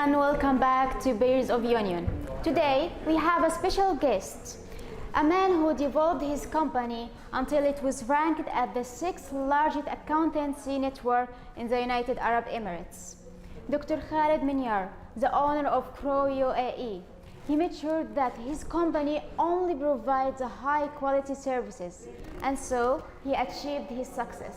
everyone, welcome back to Bears of Union. Today we have a special guest, a man who developed his company until it was ranked at the 6th largest accountancy network in the United Arab Emirates. Dr. Khalid Minyar, the owner of Crow UAE. He made sure that his company only provides high quality services, and so he achieved his success.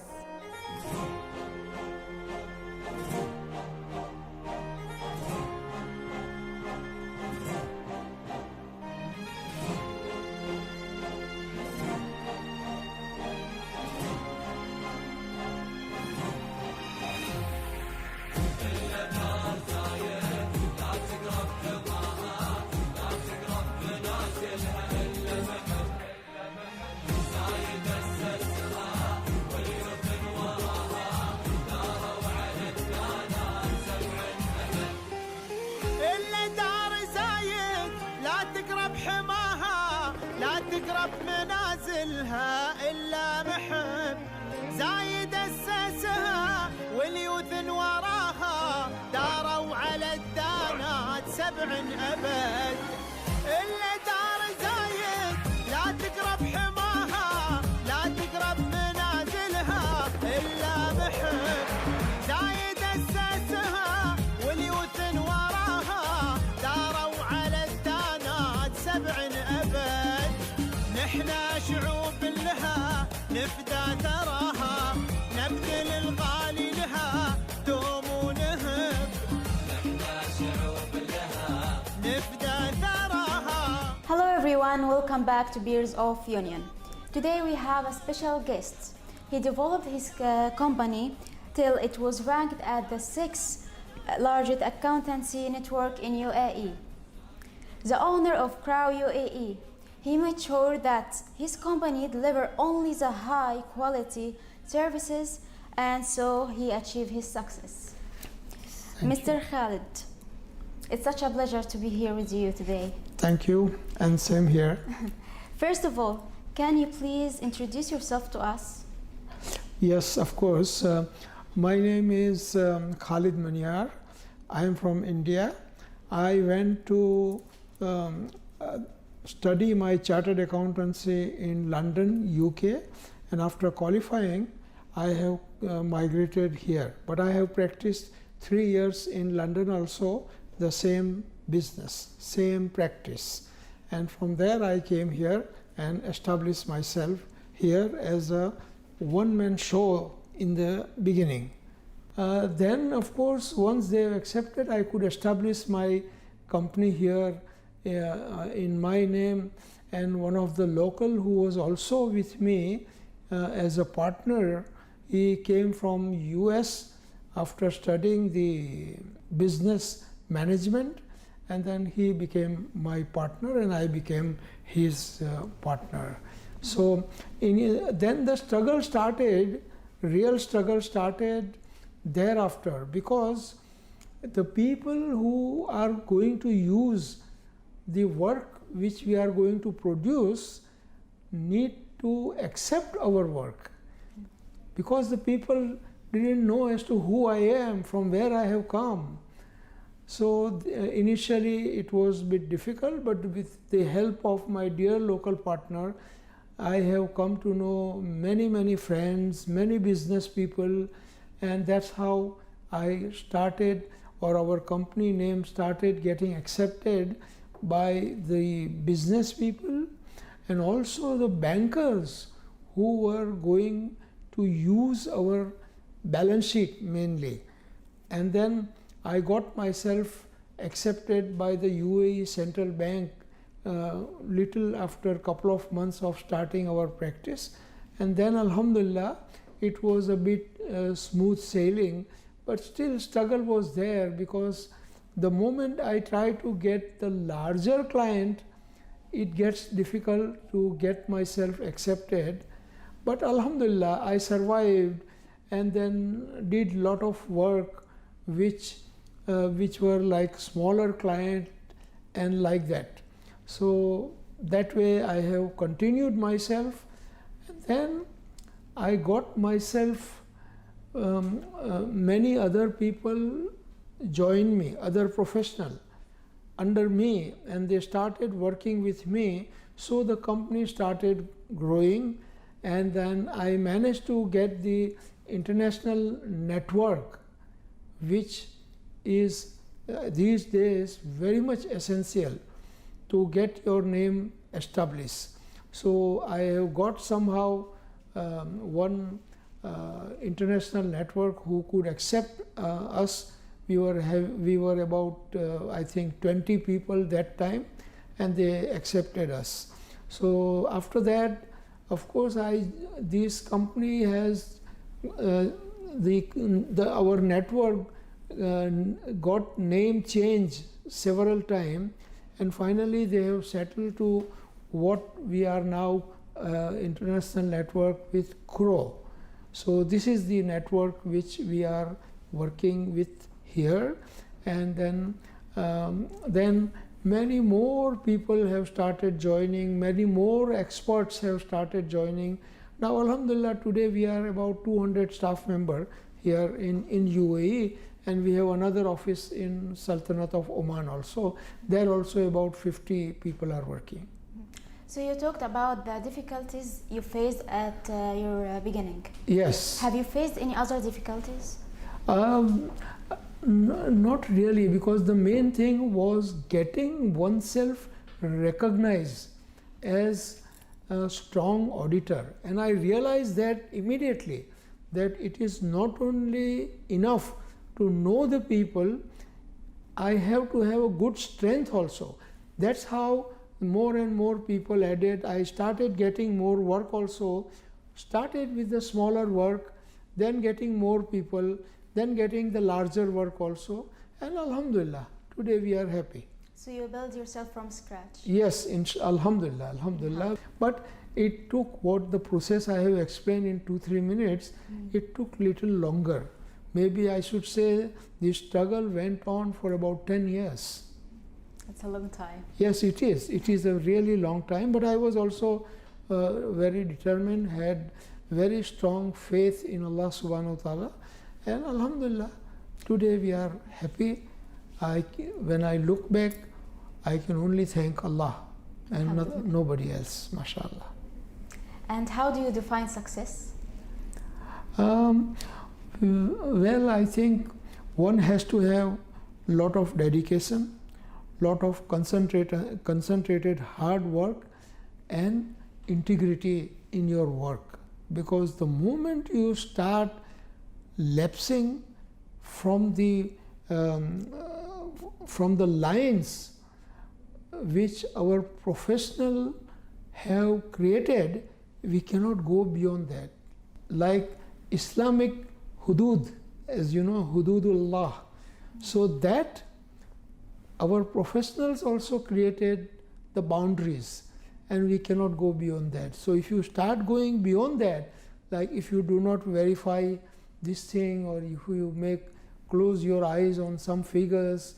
تقرب منازلها إلا محب زايد أسسها واليوث وراها داروا على الدانات 7 أبد إلا دار زايد لا تقرب حماها لا تقرب منازلها إلا محب زايد أسسها واليوث وراها داروا على الدانات 7 أبد نحنا شعوب لها نفدى ثراها نبذل الغالي لها دوم ونهب نحنا شعوب لها نفدى ثراها. Hello everyone, welcome back to Bears of Union. Today we have a special guest. He developed his company till it was ranked at the 6th largest accountancy network in UAE. The owner of Crow UAE. He made sure that his company delivered only the high quality services, and so he achieved his success. Mr. Khalid, it's such a pleasure to be here with you today. Thank you, and same here. First of all, can you please introduce yourself to us? Yes, of course. My name is Khalid Minyar. I am from India. I went to study my chartered accountancy in London, UK, and after qualifying I have migrated here, but I have practiced 3 years in London also, the same business, same practice, and from there I came here and established myself here as a one-man show in the beginning. Then of course once they accepted, I could establish my company here in my name, and one of the local who was also with me as a partner, he came from US after studying the business management, and then he became my partner and I became his partner. So then the struggle started, real struggle started thereafter, because the people who are going to use the work which we are going to produce need to accept our work, because the people didn't know as to who I am, from where I have come. So initially it was a bit difficult, but with the help of my dear local partner, I have come to know many friends, many business people, and that's how I started, or our company name started getting accepted by the business people and also the bankers who were going to use our balance sheet mainly. And then I got myself accepted by the UAE Central Bank little after a couple of months of starting our practice, and then Alhamdulillah it was a bit smooth sailing, but still struggle was there, because the moment I try to get the larger client, it gets difficult to get myself accepted. But Alhamdulillah, I survived and then did lot of work which were like smaller client and like that. So that way I have continued myself, and then I got myself many other people joined me, other professional under me, and they started working with me. So the company started growing, and then I managed to get the international network, which is these days very much essential to get your name established. So I have got somehow one international network who could accept us. We were about I think 20 people that time, and they accepted us. So after that, of course, this company has our network got name change several times, and finally they have settled to what we are now international network with CRO. So this is the network which we are working with here, and then many more people have started joining, many more experts have started joining. Now Alhamdulillah, today we are about 200 staff members here in UAE, and we have another office in Sultanate of Oman also. There also about 50 people are working. So you talked about the difficulties you faced at your beginning. Yes. Have you faced any other difficulties? Not really, because the main thing was getting oneself recognized as a strong auditor. And I realized that immediately, that it is not only enough to know the people, I have to have a good strength also. That's how more and more people added. I started getting more work also, started with the smaller work, then getting more people, then getting the larger work also, and Alhamdulillah, today we are happy. So you build yourself from scratch? Yes, Alhamdulillah, Alhamdulillah. But it took, what the process I have explained in 2-3 minutes, it took little longer. Maybe I should say the struggle went on for about 10 years. That's a long time. Yes, it is. It is a really long time, but I was also very determined, had very strong faith in Allah subhanahu wa ta'ala, and Alhamdulillah, today we are happy. When I look back, I can only thank Allah and nobody else, mashallah. And how do you define success? Well, I think one has to have lot of dedication, lot of concentrated hard work and integrity in your work, because the moment you start lapsing from the lines which our professional have created, we cannot go beyond that. Like Islamic hudud, as you know, hududullah. So that our professionals also created the boundaries, and we cannot go beyond that. So if you start going beyond that, like if you do not verify this thing, or if you close your eyes on some figures,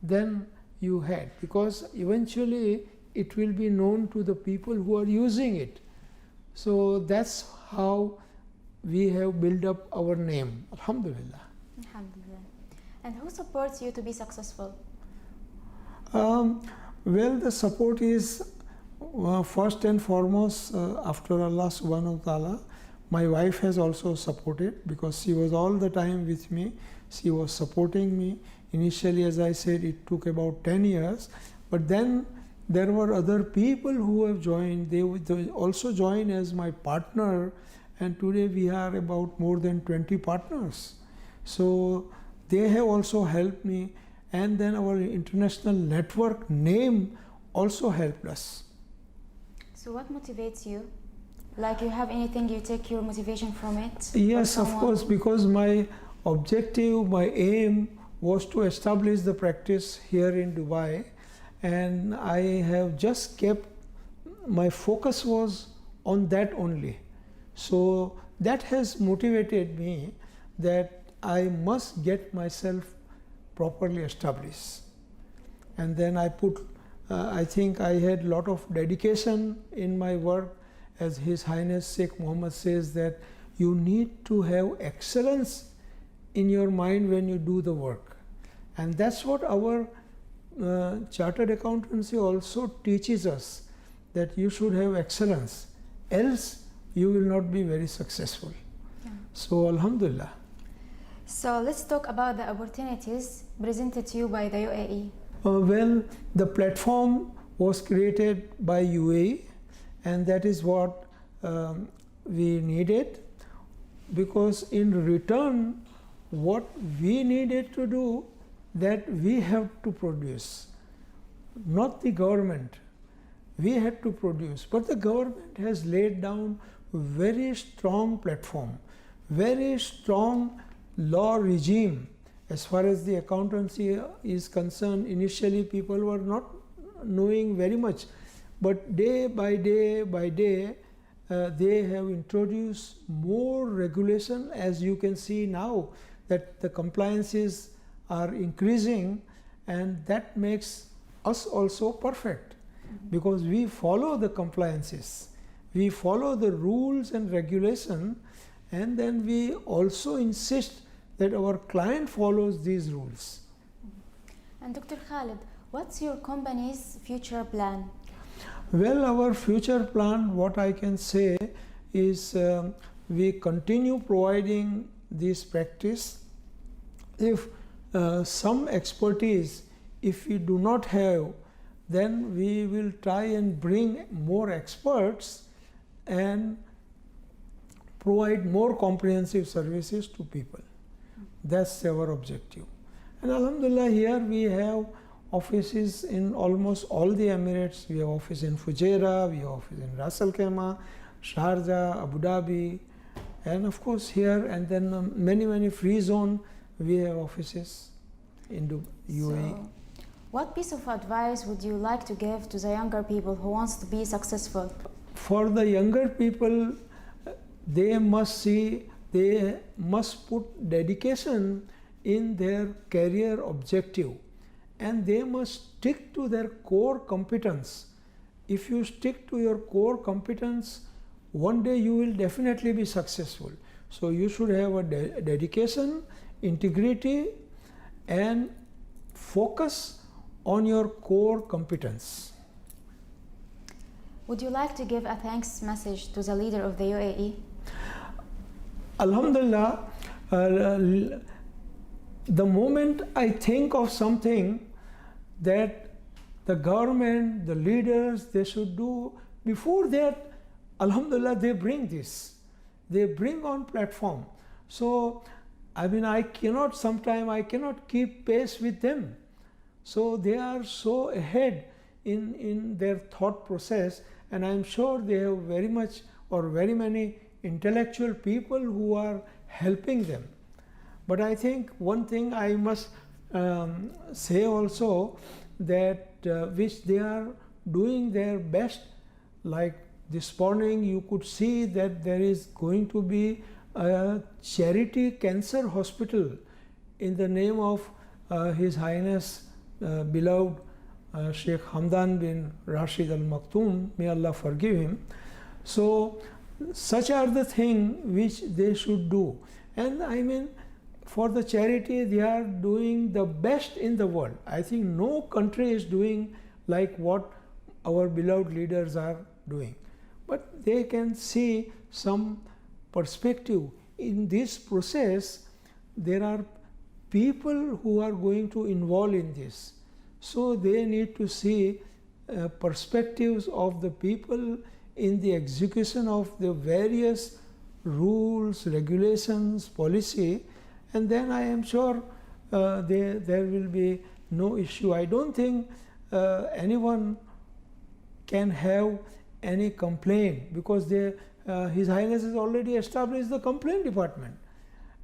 then you had, because eventually it will be known to the people who are using it. So that's how we have built up our name, Alhamdulillah. Alhamdulillah. And who supports you to be successful? Well, the support is first and foremost after Allah subhanahu wa ta'ala. My wife has also supported, because she was all the time with me. She was supporting me. Initially, as I said, it took about 10 years, but then there were other people who have joined. They also joined as my partner, and today we are about more than 20 partners. So they have also helped me, and then our international network name also helped us. So what motivates you? Like, you have anything you take your motivation from it? Yes, of course, because my objective, my aim was to establish the practice here in Dubai, and I have just kept, my focus was on that only. So that has motivated me that I must get myself properly established. And then I think I had a lot of dedication in my work. As His Highness Sheikh Mohammed says, that you need to have excellence in your mind when you do the work. And that's what our chartered accountancy also teaches us, that you should have excellence, else you will not be very successful. Yeah. So Alhamdulillah. So let's talk about the opportunities presented to you by the UAE. Well, the platform was created by UAE, and that is what we needed, because in return what we needed to do, that we have to produce, not the government. We had to produce, but the government has laid down very strong platform, very strong law regime. As far as the accountancy is concerned, initially people were not knowing very much, but day by day by day they have introduced more regulation. As you can see now, that the compliances are increasing, and that makes us also perfect, because we follow the compliances, we follow the rules and regulation, and then we also insist that our client follows these rules. And Dr. Khalid, what's your company's future plan? Well, our future plan, what I can say is we continue providing this practice. If some expertise, if we do not have, then we will try and bring more experts and provide more comprehensive services to people. That's our objective. And Alhamdulillah, here we have offices in almost all the Emirates. We have office in Fujairah, we have office in Ras Al Khaimah, Sharjah, Abu Dhabi, and of course here, and then many free zone we have offices in the UAE. So, what piece of advice would you like to give to the younger people who wants to be successful? For the younger people, they must put dedication in their career objective, and they must stick to their core competence. If you stick to your core competence, one day you will definitely be successful. So you should have a dedication, integrity, and focus on your core competence. Would you like to give a thanks message to the leader of the UAE? Alhamdulillah, the moment I think of something that the government, the leaders, they should do, before that, Alhamdulillah, they bring this. They bring on platform. So, I mean, I cannot keep pace with them. So they are so ahead in their thought process, and I am sure they have very many intellectual people who are helping them. But I think one thing I must say also, that which they are doing their best. Like this morning you could see that there is going to be a charity cancer hospital in the name of His Highness beloved Sheikh Hamdan bin Rashid Al Maktoum, may Allah forgive him. So such are the things which they should do. And I mean, for the charity, they are doing the best in the world. I think no country is doing like what our beloved leaders are doing. But they can see some perspective. In this process, there are people who are going to involve in this. So they need to see perspectives of the people in the execution of the various rules, regulations, policy, and then I am sure there will be no issue. I don't think anyone can have any complaint, because His Highness has already established the complaint department,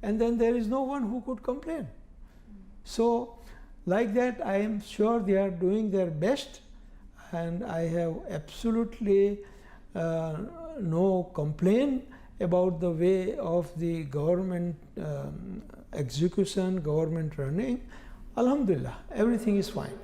and then there is no one who could complain. So like that, I am sure they are doing their best, and I have absolutely no complaint about the way of the government execution, government running. Alhamdulillah, everything is fine.